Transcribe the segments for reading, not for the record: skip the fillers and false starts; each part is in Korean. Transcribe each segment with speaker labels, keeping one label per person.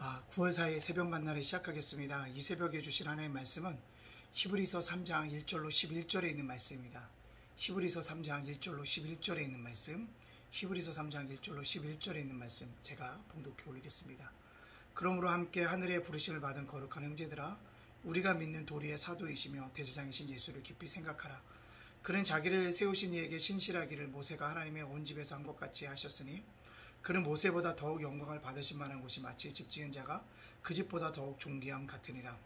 Speaker 1: 9월 4일 새벽 만나를 시작하겠습니다. 이 새벽에 주신 하나님의 말씀은 히브리서 3장 1절로 11절에 있는 말씀입니다. 히브리서 3장 1절로 11절에 있는 말씀, 히브리서 3장 1절로 11절에 있는 말씀 제가 봉독해 올리겠습니다. 그러므로 함께 하늘의 부르심을 받은 거룩한 형제들아, 우리가 믿는 도리의 사도이시며 대제장이신 예수를 깊이 생각하라. 그는 자기를 세우신 이에게 신실하기를 모세가 하나님의 온 집에서 한 것 같이 하셨으니 그는 모세보다 더욱 영광을 받으실 만한 곳이 마치 집 지은 자가 그 집보다 더욱 존귀함 같으니라.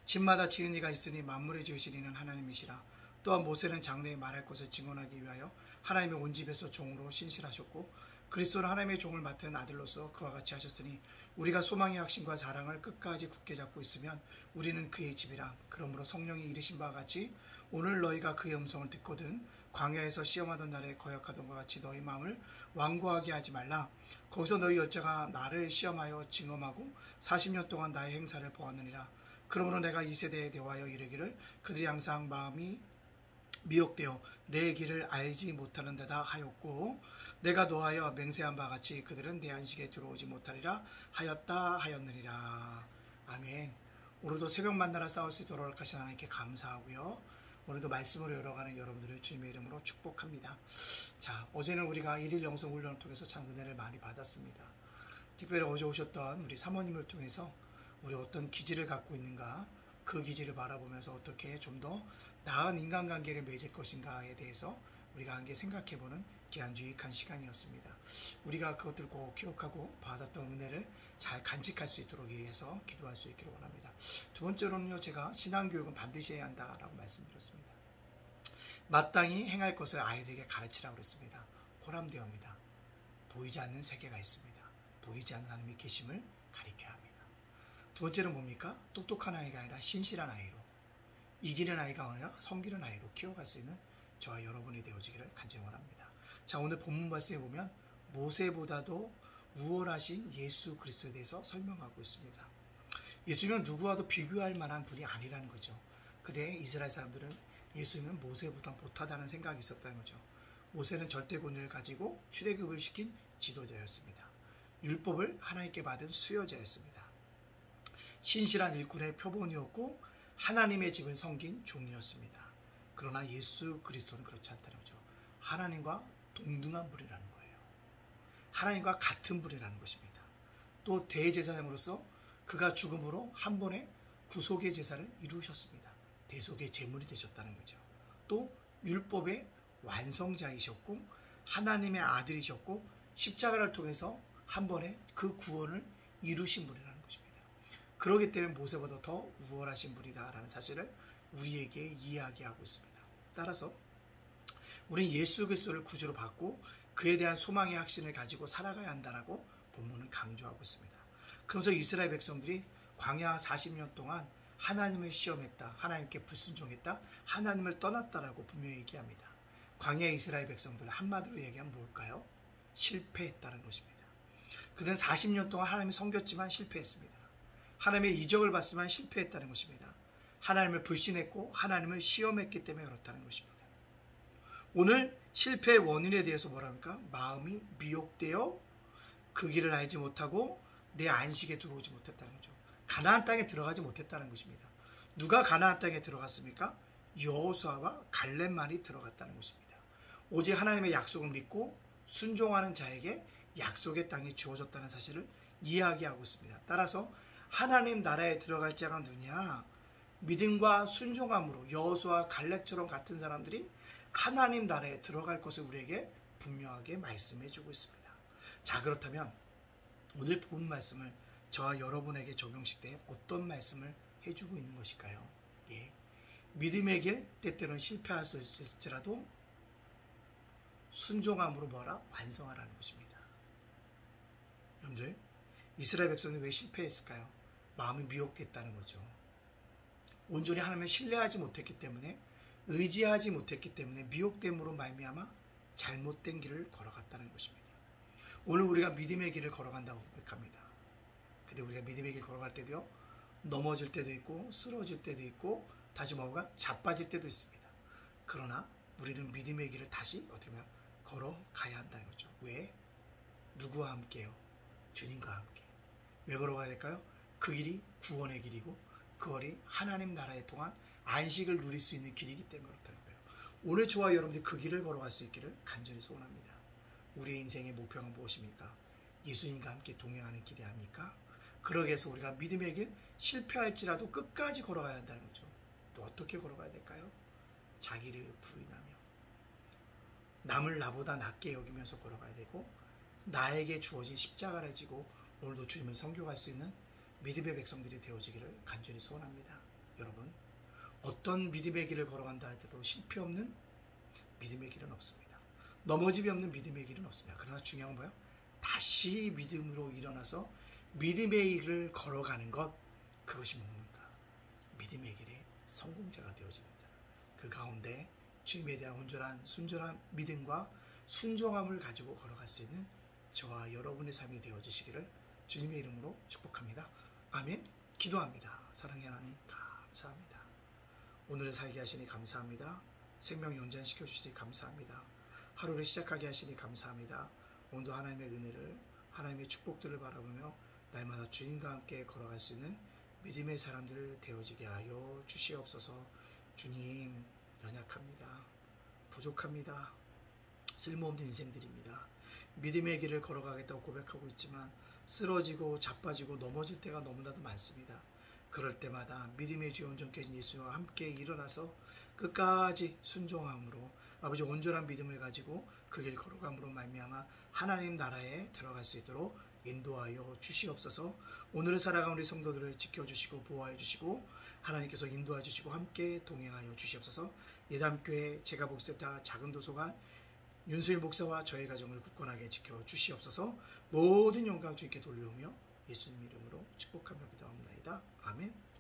Speaker 1: 집마다 지은 이가 있으니 만물을 지으신 이는 하나님이시라. 또한 모세는 장래에 말할 것을 증언하기 위하여 하나님의 온 집에서 종으로 신실하셨고 그리스도는 하나님의 종을 맡은 아들로서 그와 같이 하셨으니 우리가 소망의 확신과 사랑을 끝까지 굳게 잡고 있으면 우리는 그의 집이라. 그러므로 성령이 이르신 바와 같이 오늘 너희가 그의 음성을 듣거든 광야에서 시험하던 날에 거역하던 것 같이 너희 마음을 완고하게 하지 말라. 거기서 너희 여자가 나를 시험하여 징험하고 40년 동안 나의 행사를 보았느니라. 그러므로 내가 이 세대에 대하여 이르기를 그들이 항상 마음이 미혹되어 내 길을 알지 못하는 데다 하였고 내가 노하여 맹세한 바 같이 그들은 내 안식에 들어오지 못하리라 하였다 하였느니라. 아멘. 오늘도 새벽 만나라 싸울 수 있도록 허락하신 하나님께 감사하고요. 오늘도 말씀으로 열어가는 여러분들을 주님의 이름으로 축복합니다. 자, 어제는 우리가 1일 영성 훈련을 통해서 참 은혜를 많이 받았습니다. 특별히 어제 오셨던 우리 사모님을 통해서 우리 어떤 기질을 갖고 있는가, 그 기질을 바라보면서 어떻게 좀 더 나은 인간관계를 맺을 것인가에 대해서 우리가 함께 생각해보는 귀한 유익한 시간이었습니다. 우리가 그것들 꼭 기억하고 받았던 은혜를 잘 간직할 수 있도록 위해서 기도할 수 있기를 원합니다. 두 번째로는요, 제가 신앙교육은 반드시 해야 한다라고 말씀드렸습니다. 마땅히 행할 것을 아이들에게 가르치라고 그랬습니다. 고람되어입니다. 보이지 않는 세계가 있습니다. 보이지 않는 하나님의 계심을 가리켜야 합니다. 두 번째는 뭡니까? 똑똑한 아이가 아니라 신실한 아이로, 이기는 아이가 아니라 섬기는 아이로 키워갈 수 있는 저와 여러분이 되어지기를 간절히 원합니다. 자, 오늘 본문 말씀에 보면 모세보다도 우월하신 예수 그리스도에 대해서 설명하고 있습니다. 예수님은 누구와도 비교할 만한 분이 아니라는 거죠. 그때 이스라엘 사람들은 예수님은 모세보다 못하다는 생각이 있었다는 거죠. 모세는 절대 권위를 가지고 출애굽을 시킨 지도자였습니다. 율법을 하나님께 받은 수여자였습니다. 신실한 일꾼의 표본이었고 하나님의 집을 섬긴 종이었습니다. 그러나 예수 그리스도는 그렇지 않다는 거죠. 하나님과 동등한 분이라는 거예요. 하나님과 같은 분이라는 것입니다. 또 대제사장으로서 그가 죽음으로 한 번에 구속의 제사를 이루셨습니다. 대속의 제물이 되셨다는 거죠. 또 율법의 완성자이셨고 하나님의 아들이셨고 십자가를 통해서 한 번에 그 구원을 이루신 분이라는 것입니다. 그렇기 때문에 모세보다 더 우월하신 분이다라는 사실을 우리에게 이야기하고 있습니다. 따라서 우리는 예수 그리스도를 구주로 받고 그에 대한 소망의 확신을 가지고 살아가야 한다라고 본문은 강조하고 있습니다. 그러면서 이스라엘 백성들이 광야 40년 동안 하나님을 시험했다, 하나님께 불순종했다, 하나님을 떠났다라고 분명히 얘기합니다. 광야 이스라엘 백성들 한마디로 얘기하면 뭘까요? 실패했다는 것입니다. 그들은 40년 동안 하나님을 섬겼지만 실패했습니다. 하나님의 이적을 봤지만 실패했다는 것입니다. 하나님을 불신했고 하나님을 시험했기 때문에 그렇다는 것입니다. 오늘 실패의 원인에 대해서 뭐라 합니까? 마음이 미혹되어 그 길을 알지 못하고 내 안식에 들어오지 못했다는 거죠. 가나안 땅에 들어가지 못했다는 것입니다. 누가 가나안 땅에 들어갔습니까? 여호수아와 갈렙만이 들어갔다는 것입니다. 오직 하나님의 약속을 믿고 순종하는 자에게 약속의 땅이 주어졌다는 사실을 이야기하고 있습니다. 따라서 하나님 나라에 들어갈 자가 누구냐? 믿음과 순종함으로 여호수아와 갈렙처럼 같은 사람들이 하나님 나라에 들어갈 것을 우리에게 분명하게 말씀해 주고 있습니다. 자, 그렇다면 오늘 본 말씀을 저와 여러분에게 적용식 때 어떤 말씀을 해주고 있는 것일까요? 예. 믿음의 길 때때로는 실패할지라도 순종함으로 뭐라? 완성하라는 것입니다. 여러분들, 이스라엘 백성이 왜 실패했을까요? 마음이 미혹됐다는 거죠. 온전히 하나님을 신뢰하지 못했기 때문에, 의지하지 못했기 때문에 미혹됨으로 말미암아 잘못된 길을 걸어갔다는 것입니다. 오늘 우리가 믿음의 길을 걸어간다고 고백합니다. 근데 우리가 믿음의 길 걸어갈 때도요, 넘어질 때도 있고 쓰러질 때도 있고 다시 뭐가 자빠질 때도 있습니다. 그러나 우리는 믿음의 길을 다시 어떻게 보면 걸어가야 한다는 거죠. 왜? 누구와 함께요? 주님과 함께. 왜 걸어가야 될까요? 그 길이 구원의 길이고 그 길이 하나님 나라에 통한 안식을 누릴 수 있는 길이기 때문에 그렇다는 거예요. 오늘 저와 여러분들이 그 길을 걸어갈 수 있기를 간절히 소원합니다. 우리의 인생의 목표가 무엇입니까? 예수님과 함께 동행하는 길이 아닙니까? 그러기 위해서 우리가 믿음의 길 실패할지라도 끝까지 걸어가야 한다는 거죠. 또 어떻게 걸어가야 될까요? 자기를 부인하며 남을 나보다 낮게 여기면서 걸어가야 되고 나에게 주어진 십자가를 지고 오늘도 주님을 섬겨갈 수 있는 믿음의 백성들이 되어지기를 간절히 소원합니다. 여러분, 어떤 믿음의 길을 걸어간다 할때도 실패 없는 믿음의 길은 없습니다. 넘어짐이 없는 믿음의 길은 없습니다. 그러나 중요한 건 뭐예요? 다시 믿음으로 일어나서 믿음의 길을 걸어가는 것, 그것이 뭡니까? 믿음의 길의 성공자가 되어집니다. 그 가운데 주님에 대한 온전한 순전한 믿음과 순종함을 가지고 걸어갈 수 있는 저와 여러분의 삶이 되어지시기를 주님의 이름으로 축복합니다. 아멘. 기도합니다. 사랑의 하나님 감사합니다. 오늘을 살게 하시니 감사합니다. 생명 연장시켜 주시니 감사합니다. 하루를 시작하게 하시니 감사합니다. 오늘도 하나님의 은혜를 하나님의 축복들을 바라보며 날마다 주님과 함께 걸어갈 수 있는 믿음의 사람들을 되어지게 하여 주시옵소서. 주님, 연약합니다. 부족합니다. 쓸모없는 인생들입니다. 믿음의 길을 걸어가겠다고 고백하고 있지만 쓰러지고 자빠지고 넘어질 때가 너무나도 많습니다. 그럴 때마다 믿음의 주 온전케 하신 예수와 함께 일어나서 끝까지 순종함으로 아버지 온전한 믿음을 가지고 그 길 걸어감으로 말미암아 하나님 나라에 들어갈 수 있도록 인도하여 주시옵소서. 오늘을 살아가는 우리 성도들을 지켜주시고 보호하여 주시고 하나님께서 인도하여 주시고 함께 동행하여 주시옵소서. 예담교회 제가복센터 작은 도서관 윤수일 목사와 저의 가정을 굳건하게 지켜주시옵소서. 모든 영광 주님께 돌려오며 예수님 이름으로 축복하며 기도합니다. 아멘.